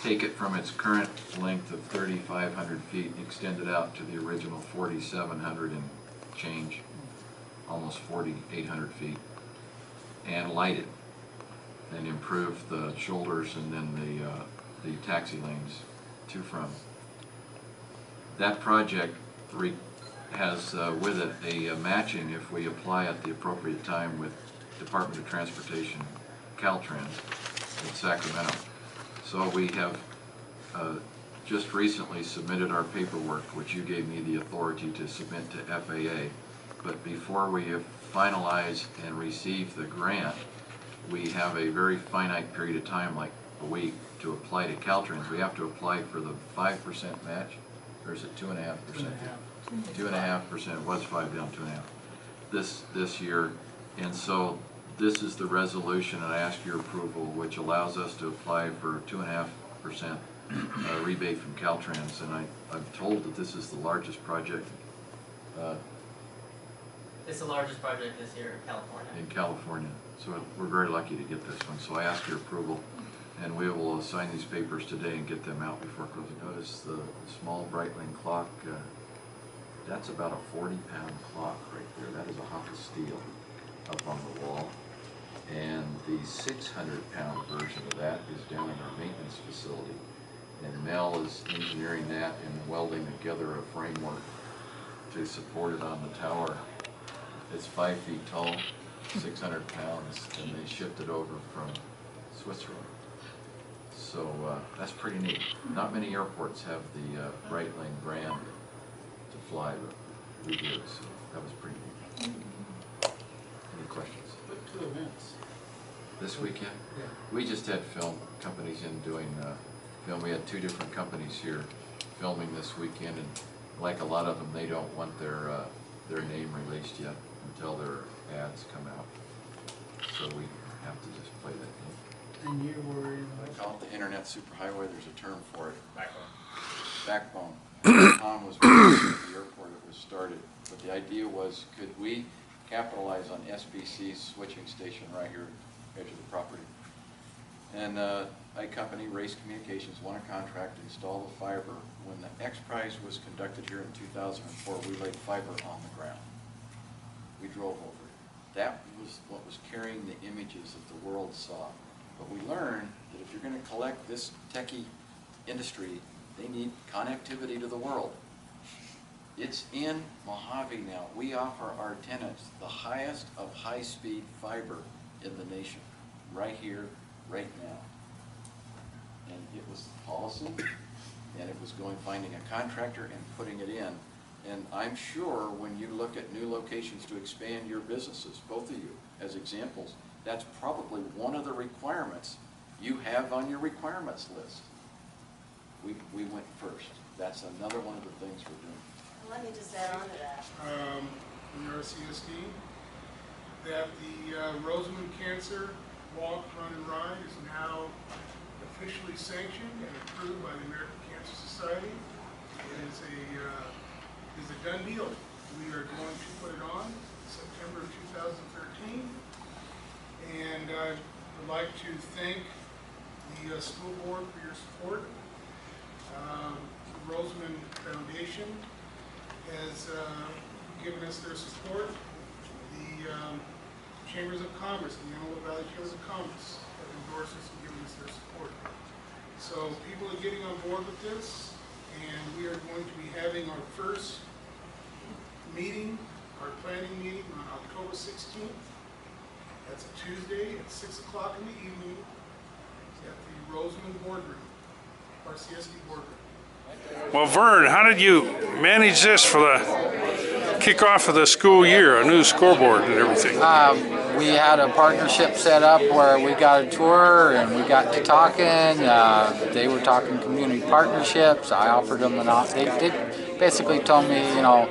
take it from its current length of 3,500 feet and extend it out to the original 4,700 and change, almost 4,800 feet, and light it and improve the shoulders and then the taxi lanes to from. That project has with it a matching if we apply at the appropriate time with Department of Transportation, Caltrans in Sacramento. So we have just recently submitted our paperwork, which you gave me the authority to submit to FAA. But before we finalize and receive the grant, we have a very finite period of time, like a week, to apply to Caltrans. We have to apply for the 5% match, or is it 2.5%? 2.5%. It was 5 down 2.5 this year, and so this is the resolution, and I ask your approval, which allows us to apply for 2.5% rebate from Caltrans. And I'm told that this is the largest project. It's the largest project this year in California. In California, so we're very lucky to get this one. So I ask your approval, and we will sign these papers today and get them out before closing. Notice the small Breitling clock. That's about a 40-pound clock right there. That is a hunk of steel up on the wall. And the 600-pound version of that is down in our maintenance facility. And Mel is engineering that and welding together a framework to support it on the tower. It's 5 feet tall, 600 pounds, and they shipped it over from Switzerland. So that's pretty neat. Not many airports have the Breitling brand to fly, but we do, so that was pretty neat. Any questions? What 2 events? This weekend? Yeah. We just had film companies in doing film. We had 2 different companies here filming this weekend, and like a lot of them, they don't want their name released yet until their ads come out. So we have to just play that game. And you were in I call it the Internet Superhighway. There's a term for it. Backbone. Backbone. Tom was with us at the airport. It was started, but the idea was, could we capitalize on SBC's switching station right here, edge of the property? And my company, Race Communications, won a contract to install the fiber. When the X Prize was conducted here in 2004, we laid fiber on the ground. We drove over it. That was what was carrying the images that the world saw. But we learned that if you're going to collect this techie industry, they need connectivity to the world. It's in Mojave now. We offer our tenants the highest of high-speed fiber in the nation, right here, right now. And it was policy, and it was finding a contractor and putting it in. And I'm sure when you look at new locations to expand your businesses, both of you as examples, that's probably one of the requirements you have on your requirements list. We went first. That's another one of the things we're doing. Let me just add on to that. in the SKUSD, that the Rosamond Cancer Walk, Run, and Ride is now officially sanctioned and approved by the American Cancer Society. It is a done deal. We are going to put it on September of 2013. And I would like to thank the school board for your support. The Rosamond Foundation has given us their support. The Chambers of Commerce, the Antelope Valley Chambers of Commerce, have endorsed us and given us their support. So people are getting on board with this, and we are going to be having our first meeting, our planning meeting on October 16th. That's a Tuesday at 6 o'clock in the evening at the Rosamond boardroom, our CSD boardroom. Well, Vern, how did you manage this for the kickoff of the school year, a new scoreboard and everything? We had a partnership set up where we got a tour and we got to talking. They were talking community partnerships. I offered them they basically told me, you know,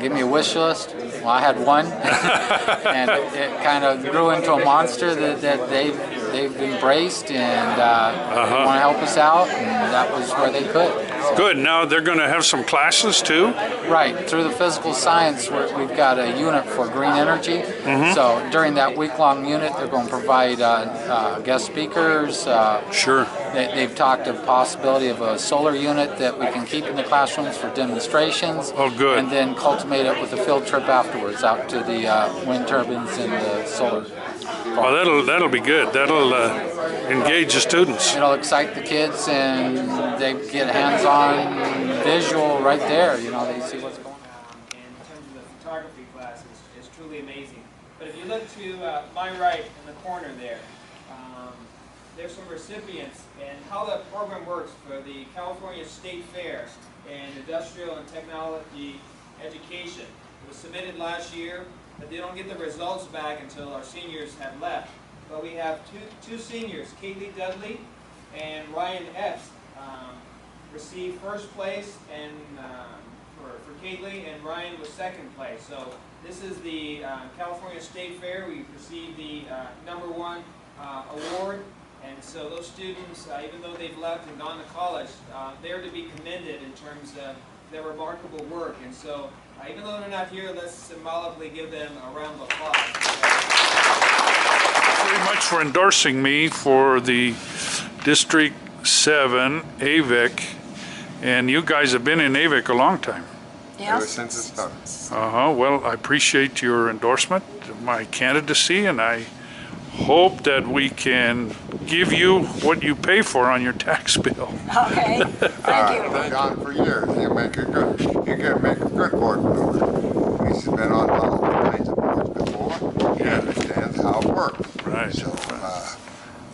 give me a wish list. Well, I had one, and it kind of grew into a monster that they've they've embraced and want to help us out, and that was where they could. Good. Now they're going to have some classes too? Right. Through the physical science, we've got a unit for green energy. So during that week-long unit, they're going to provide guest speakers. Sure. They've talked of possibility of a solar unit that we can keep in the classrooms for demonstrations. Oh, good. And then cultivate it with a field trip afterwards out to the wind turbines and the solar. Well, that'll be good. That'll engage the students. It'll excite the kids, and they get hands-on visual right there. You know, they see what's going on. In terms of the photography class, is truly amazing. But if you look to my right in the corner there, there's some recipients, and how the program works for the California State Fair in Industrial and Technology Education. It was submitted last year, but they don't get the results back until our seniors have left. But we have two seniors, Kaylee Dudley and Ryan Epps, received first place, and for Kaylee, and Ryan was second place. So this is the California State Fair. We received the #1 award. And so those students, even though they've left and gone to college, they're to be commended in terms of their remarkable work. And so even though they're not here, let's symbolically give them a round of applause. Thank you very much for endorsing me for the District 7 AVIC. And you guys have been in AVIC a long time. Ever since it started. Well, I appreciate your endorsement, my candidacy, and I hope that we can give you what you pay for on your tax bill. Okay, thank you. Been on for years. You can make a good board member. He's been on all kinds of boards before. He understands how it works. Right. So,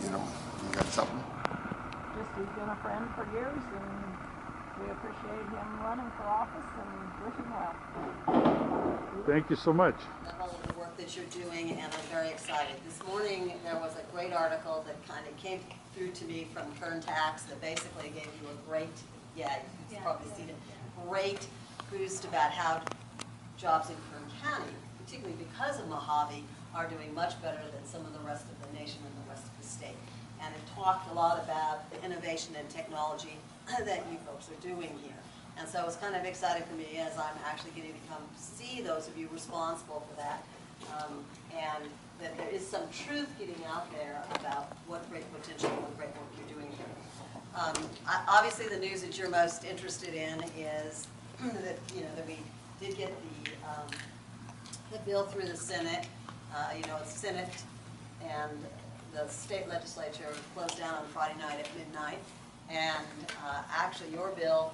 you know, you got something? Just he's been a friend for years, and we appreciate him running for office and wish him well. Thank you so much. All of the work that you're doing, and I'm very excited. This morning there was a great article that kind of came through to me from Kern Tax that basically gave you a great, you've probably seen it, great boost about how jobs in Kern County, particularly because of Mojave, are doing much better than some of the rest of the nation and the rest of the state. And it talked a lot about the innovation and technology that you folks are doing here. And so it's kind of exciting for me as I'm actually getting to come see those of you responsible for that, and that there is some truth getting out there about what great potential and what great work you're doing here. Obviously, the news that you're most interested in is that that we did get the bill through the Senate. It's Senate and the state legislature closed down on Friday night at midnight, and actually your bill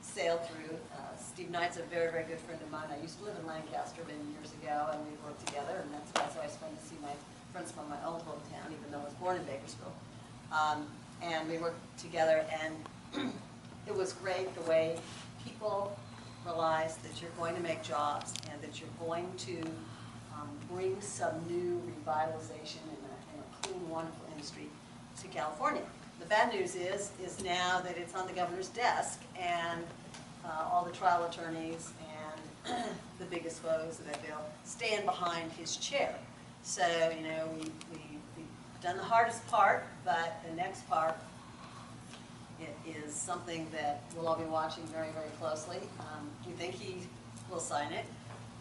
sailed through. Steve Knight's a very, very good friend of mine. I used to live in Lancaster many years ago, and we worked together, and that's why it's always fun to see my friends from my old hometown, even though I was born in Bakersfield. And we worked together, and it was great the way people realize that you're going to make jobs and that you're going to bring some new revitalization in a clean, wonderful industry to California. The bad news is now that it's on the governor's desk, and all the trial attorneys and the biggest foes of that bill stand behind his chair. So, we've done the hardest part, but the next part, it is something that we'll all be watching very, very closely. We think he will sign it,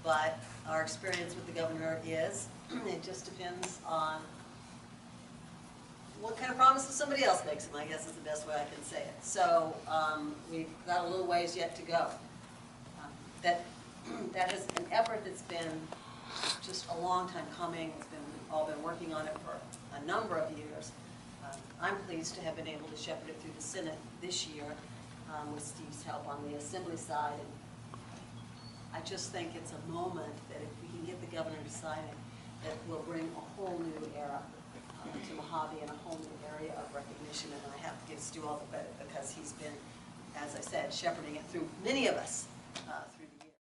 but our experience with the governor is it just depends on what kind of promises somebody else makes him, I guess is the best way I can say it. So we've got a little ways yet to go. That is an effort that's been just a long time coming. We've all been working on it for a number of years. I'm pleased to have been able to shepherd it through the Senate this year with Steve's help on the Assembly side. And I just think it's a moment that if we can get the governor to sign it, that will bring a whole new era to Mojave and a whole new area of recognition. And I have to give Stu all the credit because he's been, as I said, shepherding it through many of us